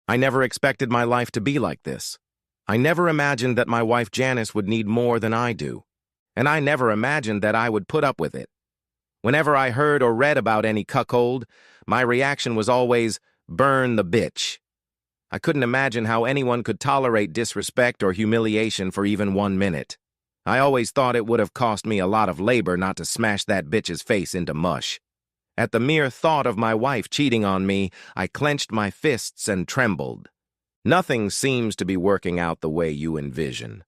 I never expected my life to be like this. I never imagined that my wife Janice would need more than I do. And I never imagined that I would put up with it. Whenever I heard or read about any cuckold, my reaction was always, burn the bitch. I couldn't imagine how anyone could tolerate disrespect or humiliation for even 1 minute. I always thought it would have cost me a lot of labor not to smash that bitch's face into mush. At the mere thought of my wife cheating on me, I clenched my fists and trembled. Nothing seems to be working out the way you envision.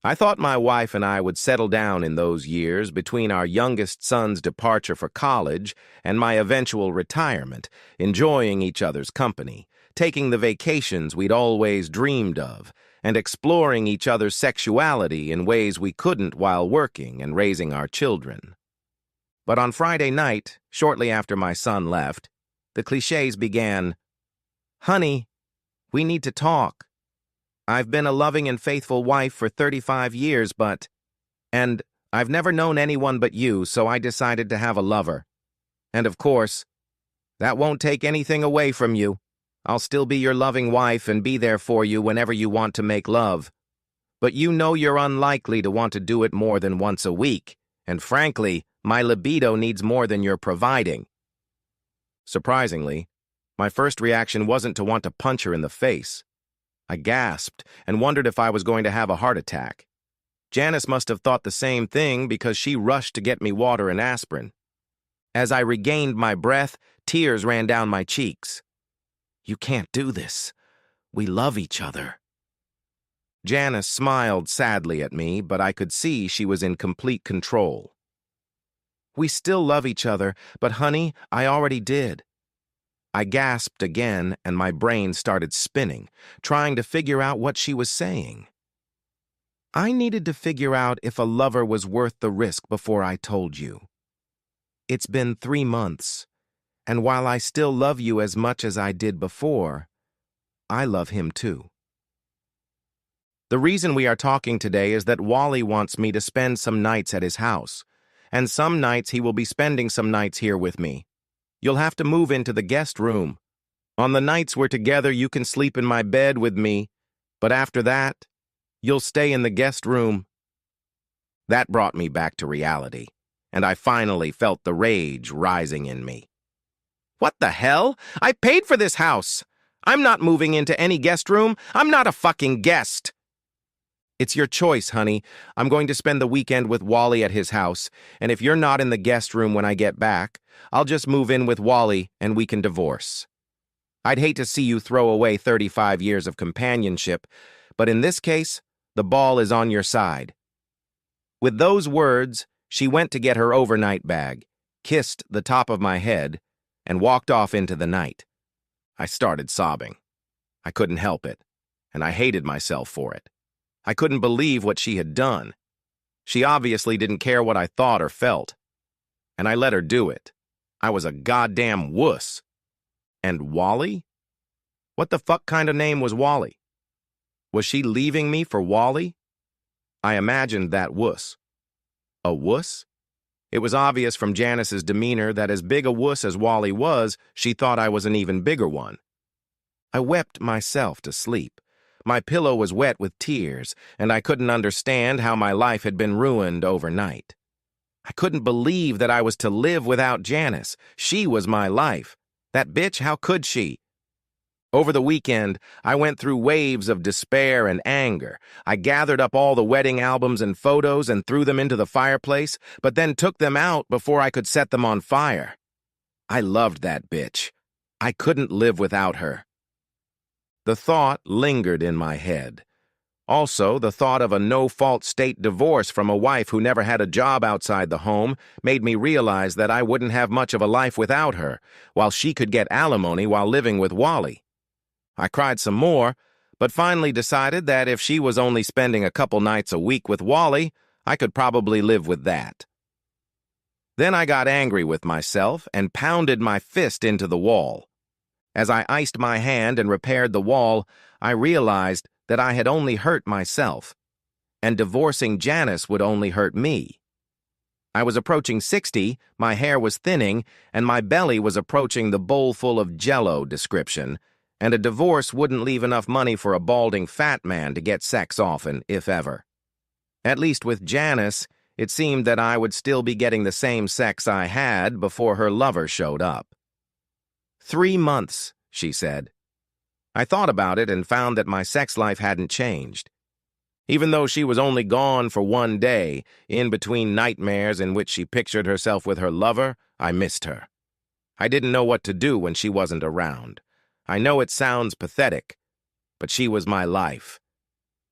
I thought my wife and I would settle down in those years between our youngest son's departure for college and my eventual retirement, enjoying each other's company, taking the vacations we'd always dreamed of, and exploring each other's sexuality in ways we couldn't while working and raising our children. But on Friday night, shortly after my son left, the cliches began, "Honey, we need to talk. I've been a loving and faithful wife for 35 years, and I've never known anyone but you, so I decided to have a lover. And of course, that won't take anything away from you. I'll still be your loving wife and be there for you whenever you want to make love. But you know you're unlikely to want to do it more than once a week, and frankly, my libido needs more than you're providing." Surprisingly, my first reaction wasn't to want to punch her in the face. I gasped and wondered if I was going to have a heart attack. Janice must have thought the same thing because she rushed to get me water and aspirin. As I regained my breath, tears ran down my cheeks. "You can't do this. We love each other." Janice smiled sadly at me, but I could see she was in complete control. "We still love each other, but honey, I already did." I gasped again, and my brain started spinning, trying to figure out what she was saying. I needed to figure out if a lover was worth the risk before I told you. It's been 3 months, and while I still love you as much as I did before, I love him too. The reason we are talking today is that Wally wants me to spend some nights at his house, and some nights he will be spending some nights here with me. You'll have to move into the guest room. On the nights we're together, you can sleep in my bed with me, but after that, you'll stay in the guest room. That brought me back to reality, and I finally felt the rage rising in me. What the hell? I paid for this house. I'm not moving into any guest room. I'm not a fucking guest. It's your choice, honey. I'm going to spend the weekend with Wally at his house, and if you're not in the guest room when I get back, I'll just move in with Wally and we can divorce. I'd hate to see you throw away 35 years of companionship, but in this case, the ball is on your side. With those words, she went to get her overnight bag, kissed the top of my head, and walked off into the night. I started sobbing. I couldn't help it, and I hated myself for it. I couldn't believe what she had done. She obviously didn't care what I thought or felt. And I let her do it. I was a goddamn wuss. And Wally? What the fuck kind of name was Wally? Was she leaving me for Wally? I imagined that wuss. A wuss? It was obvious from Janice's demeanor that as big a wuss as Wally was, she thought I was an even bigger one. I wept myself to sleep. My pillow was wet with tears, and I couldn't understand how my life had been ruined overnight. I couldn't believe that I was to live without Janice. She was my life. That bitch, how could she? Over the weekend, I went through waves of despair and anger. I gathered up all the wedding albums and photos and threw them into the fireplace, but then took them out before I could set them on fire. I loved that bitch. I couldn't live without her. The thought lingered in my head. Also, the thought of a no-fault state divorce from a wife who never had a job outside the home made me realize that I wouldn't have much of a life without her, while she could get alimony while living with Wally. I cried some more, but finally decided that if she was only spending a couple nights a week with Wally, I could probably live with that. Then I got angry with myself and pounded my fist into the wall. As I iced my hand and repaired the wall, I realized that I had only hurt myself, and divorcing Janice would only hurt me. I was approaching 60, my hair was thinning, and my belly was approaching the bowl full of Jell-O description, and a divorce wouldn't leave enough money for a balding fat man to get sex often, if ever. At least with Janice, it seemed that I would still be getting the same sex I had before her lover showed up. 3 months, she said. I thought about it and found that my sex life hadn't changed. Even though she was only gone for 1 day, in between nightmares in which she pictured herself with her lover, I missed her. I didn't know what to do when she wasn't around. I know it sounds pathetic, but she was my life.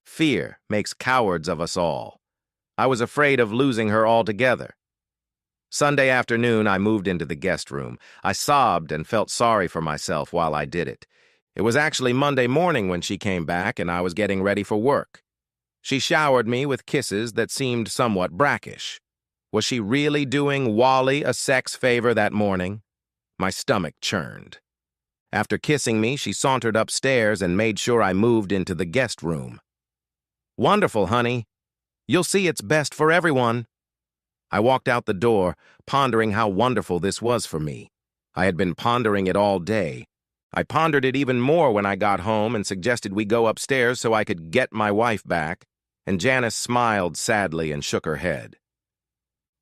Fear makes cowards of us all. I was afraid of losing her altogether. Sunday afternoon, I moved into the guest room. I sobbed and felt sorry for myself while I did it. It was actually Monday morning when she came back and I was getting ready for work. She showered me with kisses that seemed somewhat brackish. Was she really doing Wally a sex favor that morning? My stomach churned. After kissing me, she sauntered upstairs and made sure I moved into the guest room. Wonderful, honey. You'll see it's best for everyone. I walked out the door, pondering how wonderful this was for me. I had been pondering it all day. I pondered it even more when I got home and suggested we go upstairs so I could get my wife back, and Janice smiled sadly and shook her head.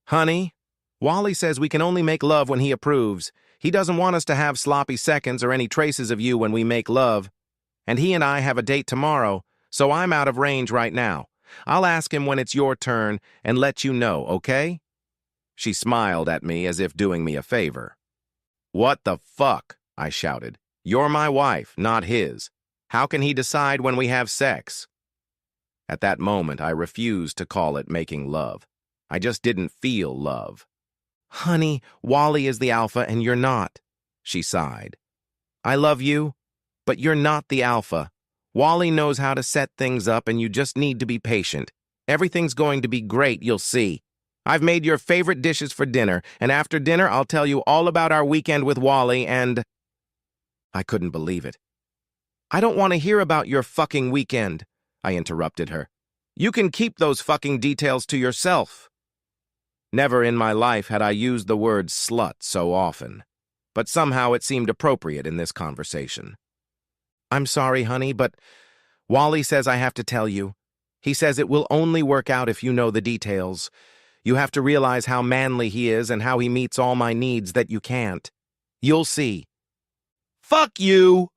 Honey, Wally says we can only make love when he approves. He doesn't want us to have sloppy seconds or any traces of you when we make love. And he and I have a date tomorrow, so I'm out of range right now. I'll ask him when it's your turn and let you know, okay? She smiled at me as if doing me a favor. What the fuck? I shouted. You're my wife, not his. How can he decide when we have sex? At that moment, I refused to call it making love. I just didn't feel love. Honey, Wally is the alpha and you're not, she sighed. I love you, but you're not the alpha. Wally knows how to set things up and you just need to be patient. Everything's going to be great, you'll see. I've made your favorite dishes for dinner, and after dinner I'll tell you all about our weekend with Wally and... I couldn't believe it. I don't want to hear about your fucking weekend, I interrupted her. You can keep those fucking details to yourself. Never in my life had I used the word slut so often, but somehow it seemed appropriate in this conversation. I'm sorry, honey, but Wally says I have to tell you. He says it will only work out if you know the details. You have to realize how manly he is and how he meets all my needs that you can't. You'll see. Fuck you!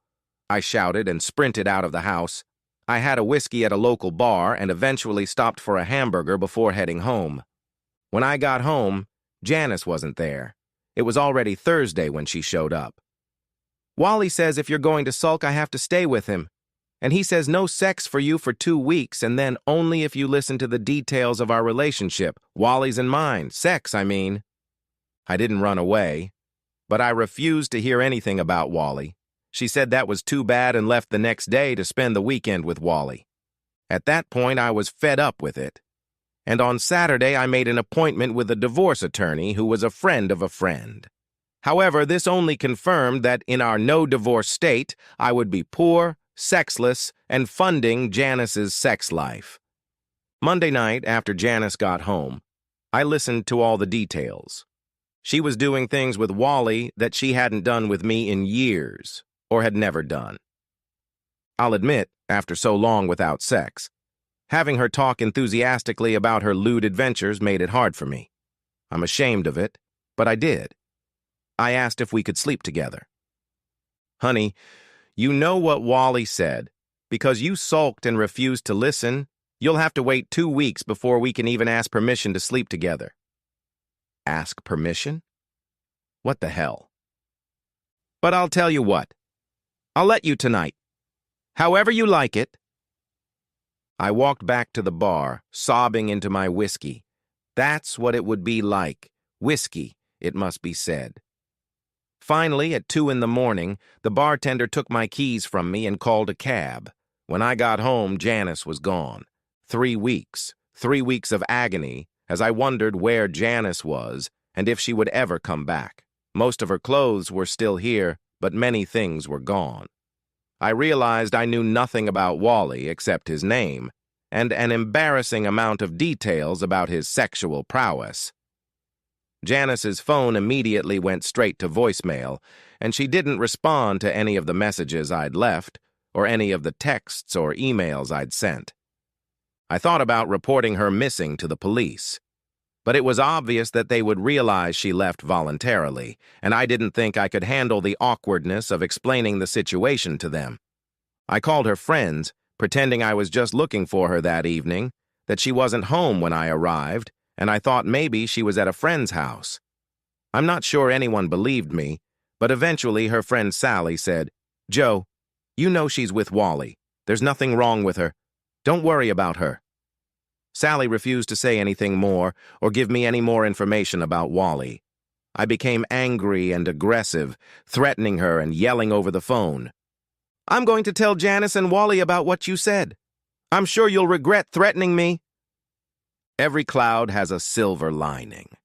I shouted and sprinted out of the house. I had a whiskey at a local bar and eventually stopped for a hamburger before heading home. When I got home, Janice wasn't there. It was already Thursday when she showed up. Wally says if you're going to sulk, I have to stay with him. And he says no sex for you for 2 weeks and then only if you listen to the details of our relationship. Wally's and mine. Sex, I mean. I didn't run away, but I refused to hear anything about Wally. She said that was too bad and left the next day to spend the weekend with Wally. At that point, I was fed up with it. And on Saturday, I made an appointment with a divorce attorney who was a friend of a friend. However, this only confirmed that in our no-divorce state, I would be poor, sexless, and funding Janice's sex life. Monday night, after Janice got home, I listened to all the details. She was doing things with Wally that she hadn't done with me in years, or had never done. I'll admit, after so long without sex, having her talk enthusiastically about her lewd adventures made it hard for me. I'm ashamed of it, but I did. I asked if we could sleep together. Honey, you know what Wally said. Because you sulked and refused to listen, you'll have to wait 2 weeks before we can even ask permission to sleep together. Ask permission? What the hell? But I'll tell you what. I'll let you tonight. However you like it. I walked back to the bar, sobbing into my whiskey. That's what it would be like. Whiskey, it must be said. Finally, at 2 in the morning, the bartender took my keys from me and called a cab. When I got home, Janice was gone. 3 weeks. 3 weeks of agony, as I wondered where Janice was and if she would ever come back. Most of her clothes were still here, but many things were gone. I realized I knew nothing about Wally except his name, and an embarrassing amount of details about his sexual prowess. Janice's phone immediately went straight to voicemail, and she didn't respond to any of the messages I'd left or any of the texts or emails I'd sent. I thought about reporting her missing to the police, but it was obvious that they would realize she left voluntarily, and I didn't think I could handle the awkwardness of explaining the situation to them. I called her friends, pretending I was just looking for her that evening, that she wasn't home when I arrived, and I thought maybe she was at a friend's house. I'm not sure anyone believed me, but eventually her friend Sally said, "Joe, you know she's with Wally. There's nothing wrong with her. Don't worry about her." Sally refused to say anything more or give me any more information about Wally. I became angry and aggressive, threatening her and yelling over the phone. "I'm going to tell Janice and Wally about what you said. I'm sure you'll regret threatening me." Every cloud has a silver lining.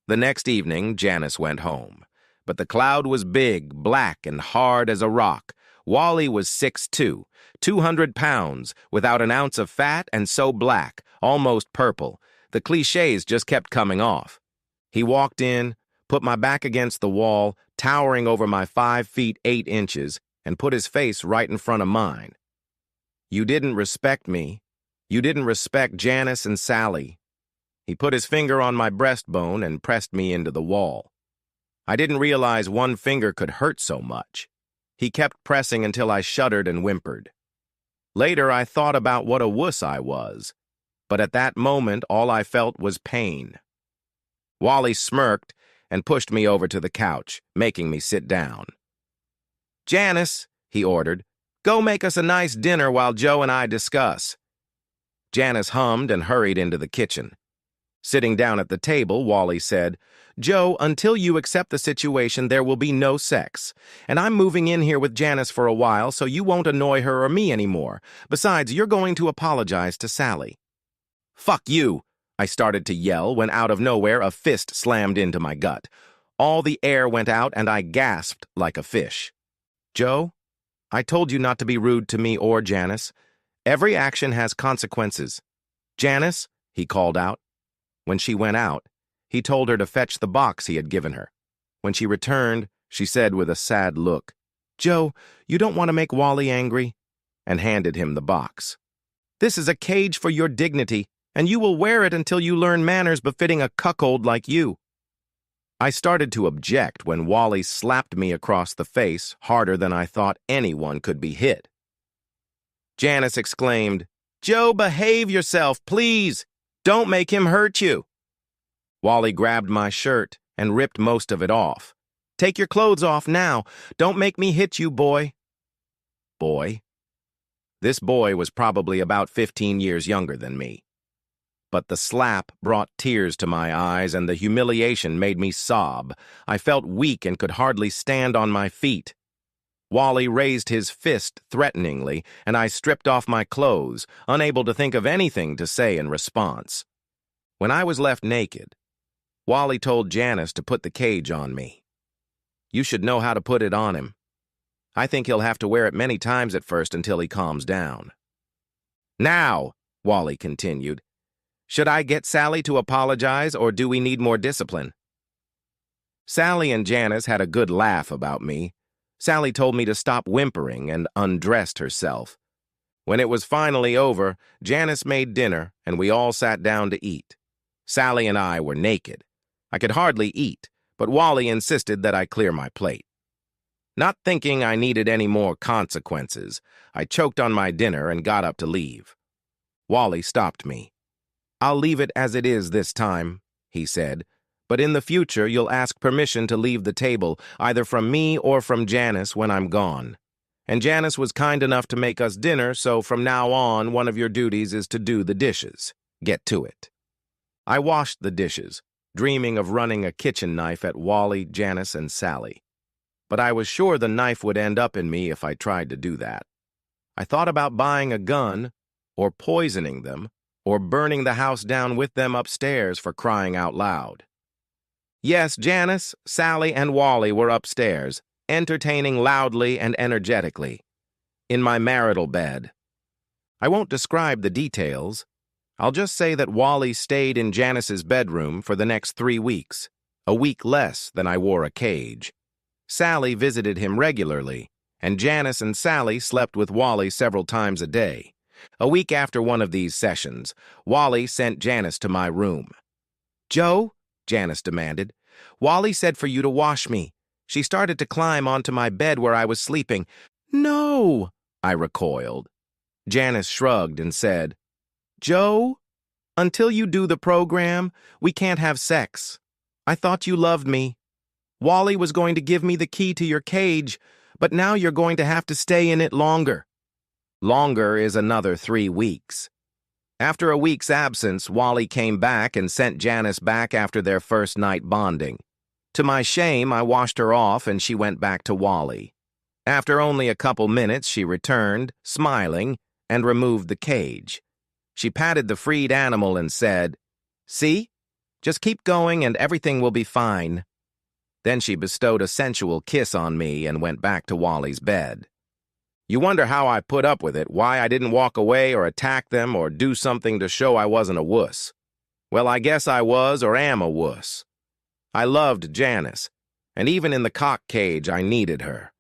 The next evening, Janice went home, but the cloud was big, black, and hard as a rock. Wally was 6'2", 200 pounds, without an ounce of fat and so black, almost purple. The cliches just kept coming off. He walked in, put my back against the wall, towering over my 5 feet 8 inches, and put his face right in front of mine. "You didn't respect me. You didn't respect Janice and Sally." He put his finger on my breastbone and pressed me into the wall. I didn't realize one finger could hurt so much. He kept pressing until I shuddered and whimpered. Later, I thought about what a wuss I was, but at that moment, all I felt was pain. Wally smirked and pushed me over to the couch, making me sit down. "Janice," he ordered, "go make us a nice dinner while Joe and I discuss." Janice hummed and hurried into the kitchen. Sitting down at the table, Wally said, "Joe, until you accept the situation, there will be no sex. And I'm moving in here with Janice for a while, so you won't annoy her or me anymore. Besides, you're going to apologize to Sally." "Fuck you!" I started to yell when out of nowhere a fist slammed into my gut. All the air went out and I gasped like a fish. "Joe, I told you not to be rude to me or Janice. Every action has consequences. Janice," he called out. When she went out, he told her to fetch the box he had given her. When she returned, she said with a sad look, "Joe, you don't want to make Wally angry?" and handed him the box. "This is a cage for your dignity, and you will wear it until you learn manners befitting a cuckold like you." I started to object when Wally slapped me across the face harder than I thought anyone could be hit. Janice exclaimed, "Joe, behave yourself, please! Don't make him hurt you." Wally grabbed my shirt and ripped most of it off. "Take your clothes off now. Don't make me hit you, boy." Boy? This boy was probably about 15 years younger than me. But the slap brought tears to my eyes and the humiliation made me sob. I felt weak and could hardly stand on my feet. Wally raised his fist threateningly, and I stripped off my clothes, unable to think of anything to say in response. When I was left naked, Wally told Janice to put the cage on me. "You should know how to put it on him. I think he'll have to wear it many times at first until he calms down." "Now," Wally continued, "should I get Sally to apologize, or do we need more discipline?" Sally and Janice had a good laugh about me. Sally told me to stop whimpering and undressed herself. When it was finally over, Janice made dinner, and we all sat down to eat. Sally and I were naked. I could hardly eat, but Wally insisted that I clear my plate. Not thinking I needed any more consequences, I choked on my dinner and got up to leave. Wally stopped me. "I'll leave it as it is this time," he said, "but in the future you'll ask permission to leave the table, either from me or from Janice when I'm gone. And Janice was kind enough to make us dinner, so from now on one of your duties is to do the dishes. Get to it." I washed the dishes, dreaming of running a kitchen knife at Wally, Janice, and Sally. But I was sure the knife would end up in me if I tried to do that. I thought about buying a gun, or poisoning them, or burning the house down with them upstairs, for crying out loud. Yes, Janice, Sally, and Wally were upstairs, entertaining loudly and energetically, in my marital bed. I won't describe the details, I'll just say that Wally stayed in Janice's bedroom for the next 3 weeks, a week less than I wore a cage. Sally visited him regularly, and Janice and Sally slept with Wally several times a day. A week after one of these sessions, Wally sent Janice to my room. "Joe," Janice demanded, "Wally said for you to wash me. She started to climb onto my bed where I was sleeping." "No," I recoiled. Janice shrugged and said, "Joe, until you do the program, we can't have sex. I thought you loved me. Wally was going to give me the key to your cage, but now you're going to have to stay in it longer." Longer is another 3 weeks. After a week's absence, Wally came back and sent Janice back after their first night bonding. To my shame, I washed her off and she went back to Wally. After only a couple minutes, she returned, smiling, and removed the cage. She patted the freed animal and said, "See? Just keep going and everything will be fine." Then she bestowed a sensual kiss on me and went back to Wally's bed. You wonder how I put up with it, why I didn't walk away or attack them or do something to show I wasn't a wuss. Well, I guess I was or am a wuss. I loved Janice, and even in the cock cage, I needed her.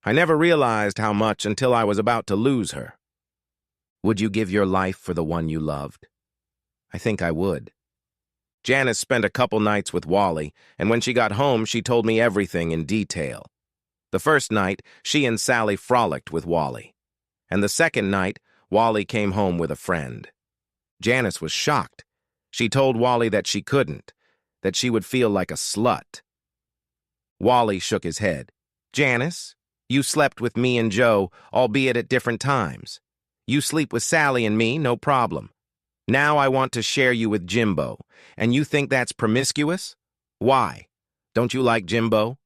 I never realized how much until I was about to lose her. Would you give your life for the one you loved? I think I would. Janice spent a couple nights with Wally, and when she got home, she told me everything in detail. The first night, she and Sally frolicked with Wally. And the second night, Wally came home with a friend. Janice was shocked. She told Wally that she couldn't, that she would feel like a slut. Wally shook his head. "Janice, you slept with me and Joe, albeit at different times. You sleep with Sally and me, no problem. Now I want to share you with Jimbo, and you think that's promiscuous? Why? Don't you like Jimbo?"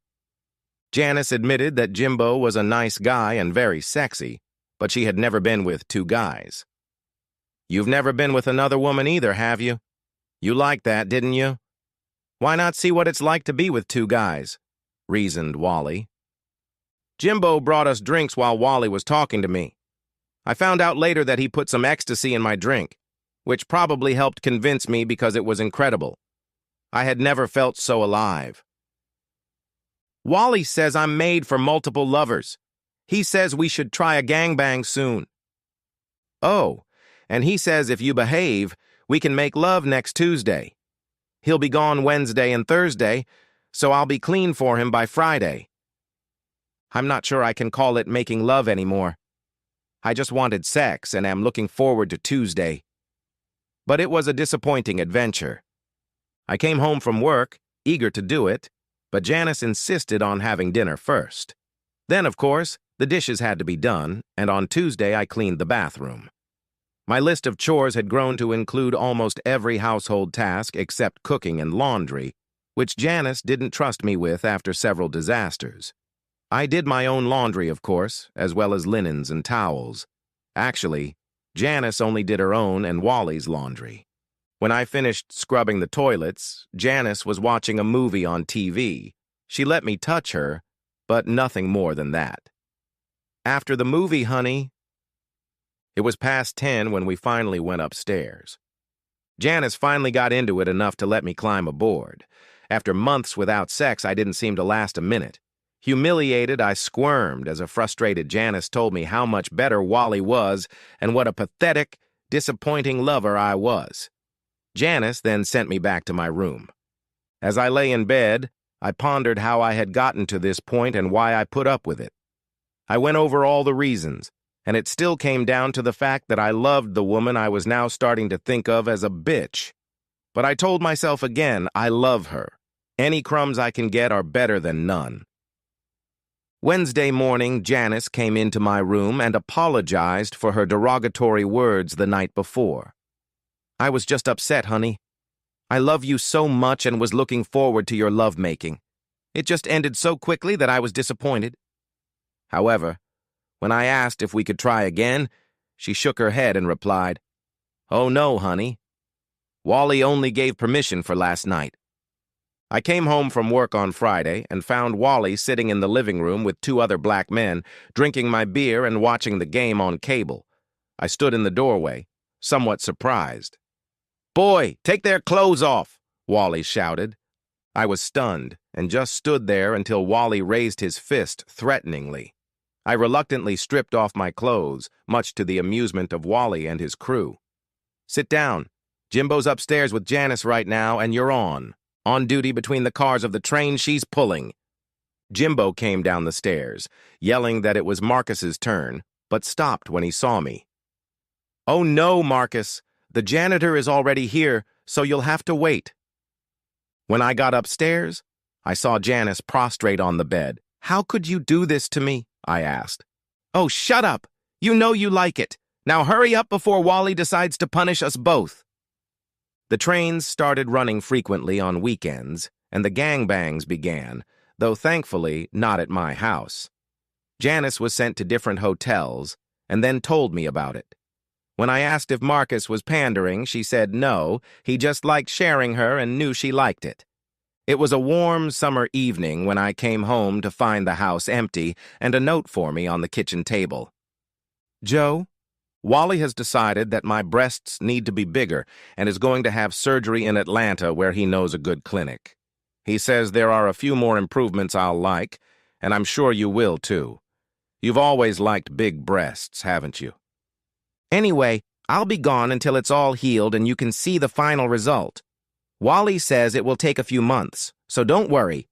Janice admitted that Jimbo was a nice guy and very sexy, but she had never been with 2 guys. "You've never been with another woman either, have you? You liked that, didn't you? Why not see what it's like to be with 2 guys?" reasoned Wally. "Jimbo brought us drinks while Wally was talking to me. I found out later that he put some ecstasy in my drink, which probably helped convince me because it was incredible. I had never felt so alive. Wally says I'm made for multiple lovers. He says we should try a gangbang soon. Oh, and he says if you behave, we can make love next Tuesday. He'll be gone Wednesday and Thursday, so I'll be clean for him by Friday. I'm not sure I can call it making love anymore. I just wanted sex and am looking forward to Tuesday. But it was a disappointing adventure. I came home from work, eager to do it, but Janice insisted on having dinner first. Then, of course, the dishes had to be done, and on Tuesday I cleaned the bathroom. My list of chores had grown to include almost every household task except cooking and laundry, which Janice didn't trust me with after several disasters. I did my own laundry, of course, as well as linens and towels. Actually, Janice only did her own and Wally's laundry. When I finished scrubbing the toilets, Janice was watching a movie on TV. She let me touch her, but nothing more than that. After the movie, honey. It was past 10 when we finally went upstairs. Janice finally got into it enough to let me climb aboard. After months without sex, I didn't seem to last a minute. Humiliated, I squirmed as a frustrated Janice told me how much better Wally was and what a pathetic, disappointing lover I was. Janice then sent me back to my room. As I lay in bed, I pondered how I had gotten to this point and why I put up with it. I went over all the reasons, and it still came down to the fact that I loved the woman I was now starting to think of as a bitch. But I told myself again, I love her. Any crumbs I can get are better than none. Wednesday morning, Janice came into my room and apologized for her derogatory words the night before. I was just upset, honey. I love you so much and was looking forward to your lovemaking. It just ended so quickly that I was disappointed. However, when I asked if we could try again, she shook her head and replied, "Oh no, honey. Wally only gave permission for last night." I came home from work on Friday and found Wally sitting in the living room with 2 other black men, drinking my beer and watching the game on cable. I stood in the doorway, somewhat surprised. "Boy, take their clothes off!" Wally shouted. I was stunned and just stood there until Wally raised his fist threateningly. I reluctantly stripped off my clothes, much to the amusement of Wally and his crew. "Sit down. Jimbo's upstairs with Janice right now, and you're on duty between the cars of the train she's pulling." Jimbo came down the stairs, yelling that it was Marcus's turn, but stopped when he saw me. "Oh no, Marcus. The janitor is already here, so you'll have to wait." When I got upstairs, I saw Janice prostrate on the bed. "How could you do this to me?" I asked. "Oh, shut up! You know you like it. Now hurry up before Wally decides to punish us both." The trains started running frequently on weekends, and the gangbangs began, though thankfully not at my house. Janice was sent to different hotels, and then told me about it. When I asked if Marcus was pandering, she said no, he just liked sharing her and knew she liked it. It was a warm summer evening when I came home to find the house empty and a note for me on the kitchen table. "Joe, Wally has decided that my breasts need to be bigger and is going to have surgery in Atlanta where he knows a good clinic. He says there are a few more improvements I'll like, and I'm sure you will too. You've always liked big breasts, haven't you? Anyway, I'll be gone until it's all healed and you can see the final result. Wally says it will take a few months, so don't worry.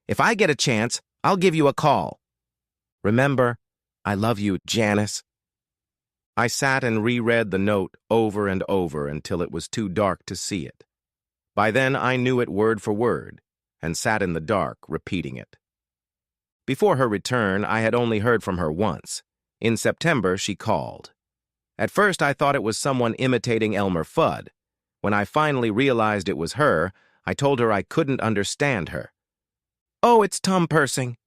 If I get a chance, I'll give you a call. Remember, I love you, Janice." I sat and reread the note over and over until it was too dark to see it. By then, I knew it word for word, and sat in the dark repeating it. Before her return, I had only heard from her once. In September, she called. At first, I thought it was someone imitating Elmer Fudd. When I finally realized it was her, I told her I couldn't understand her. "Oh, it's tongue pursing."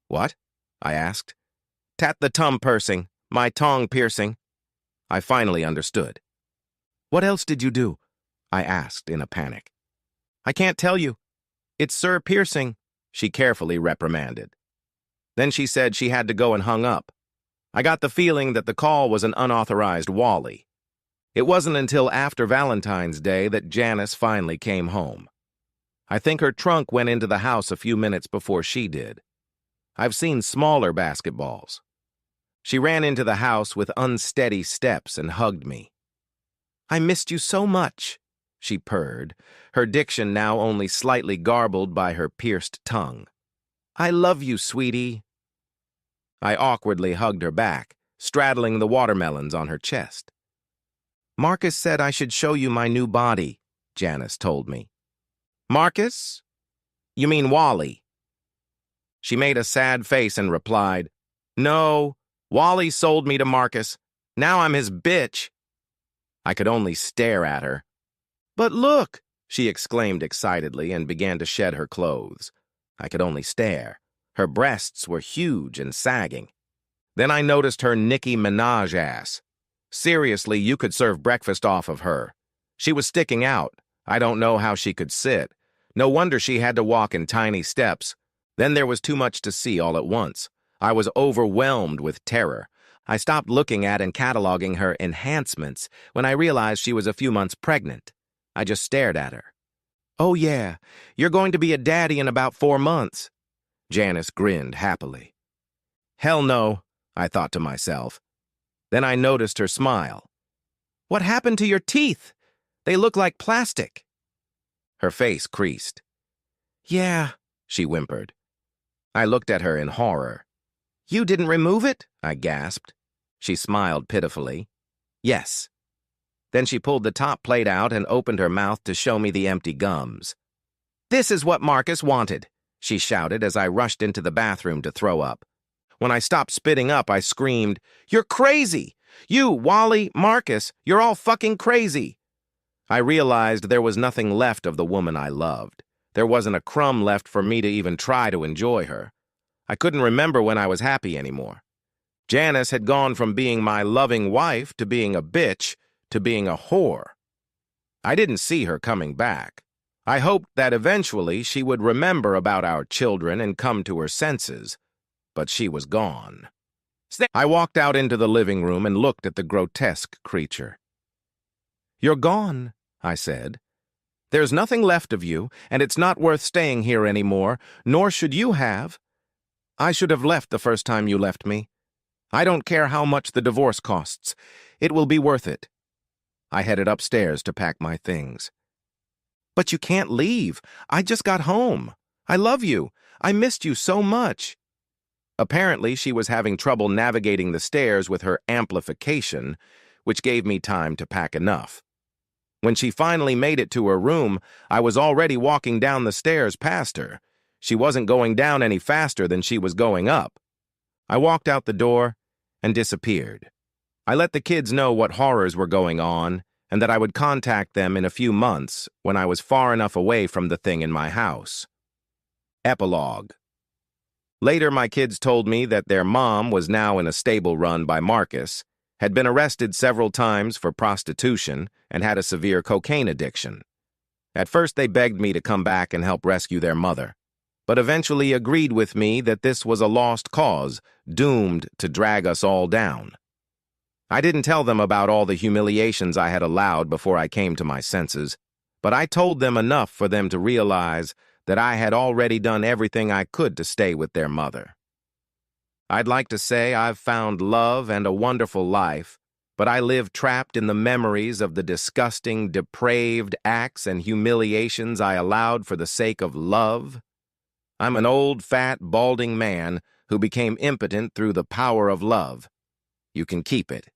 "What?" I asked. "Tat the tongue pursing, my tongue piercing." I finally understood. "What else did you do?" I asked in a panic. "I can't tell you. It's Sir Piercing," she carefully reprimanded. Then she said she had to go and hung up. I got the feeling that the call was an unauthorized Wally. It wasn't until after Valentine's Day that Janice finally came home. I think her trunk went into the house a few minutes before she did. I've seen smaller basketballs. She ran into the house with unsteady steps and hugged me. "I missed you so much," she purred, her diction now only slightly garbled by her pierced tongue. "I love you, sweetie." I awkwardly hugged her back, straddling the watermelons on her chest. "Marcus said I should show you my new body," Janice told me. "Marcus? You mean Wally?" She made a sad face and replied, "No, Wally sold me to Marcus. Now I'm his bitch." I could only stare at her. "But look," she exclaimed excitedly and began to shed her clothes. I could only stare. Her breasts were huge and sagging. Then I noticed her Nicki Minaj ass. Seriously, you could serve breakfast off of her. She was sticking out. I don't know how she could sit. No wonder she had to walk in tiny steps. Then there was too much to see all at once. I was overwhelmed with terror. I stopped looking at and cataloging her enhancements when I realized she was a few months pregnant. I just stared at her. "Oh yeah, you're going to be a daddy in about 4 months. Janice grinned happily. "Hell no," I thought to myself. Then I noticed her smile. "What happened to your teeth? They look like plastic." Her face creased. "Yeah," she whimpered. I looked at her in horror. "You didn't remove it?" I gasped. She smiled pitifully. "Yes." Then she pulled the top plate out and opened her mouth to show me the empty gums. "This is what Marcus wanted," she shouted as I rushed into the bathroom to throw up. When I stopped spitting up, I screamed, "You're crazy! You, Wally, Marcus, you're all fucking crazy!" I realized there was nothing left of the woman I loved. There wasn't a crumb left for me to even try to enjoy her. I couldn't remember when I was happy anymore. Janice had gone from being my loving wife to being a bitch to being a whore. I didn't see her coming back. I hoped that eventually she would remember about our children and come to her senses, but she was gone. I walked out into the living room and looked at the grotesque creature. "You're gone," I said. "There's nothing left of you, and it's not worth staying here anymore, nor should you have. I should have left the first time you left me. I don't care how much the divorce costs. It will be worth it." I headed upstairs to pack my things. "But you can't leave. I just got home. I love you. I missed you so much." Apparently, she was having trouble navigating the stairs with her amplification, which gave me time to pack enough. When she finally made it to her room, I was already walking down the stairs past her. She wasn't going down any faster than she was going up. I walked out the door and disappeared. I let the kids know what horrors were going on and that I would contact them in a few months when I was far enough away from the thing in my house. Epilogue. Later, my kids told me that their mom was now in a stable run by Marcus, had been arrested several times for prostitution, and had a severe cocaine addiction. At first, they begged me to come back and help rescue their mother, but eventually agreed with me that this was a lost cause, doomed to drag us all down. I didn't tell them about all the humiliations I had allowed before I came to my senses, but I told them enough for them to realize that I had already done everything I could to stay with their mother. I'd like to say I've found love and a wonderful life, but I live trapped in the memories of the disgusting, depraved acts and humiliations I allowed for the sake of love. I'm an old, fat, balding man who became impotent through the power of love. You can keep it.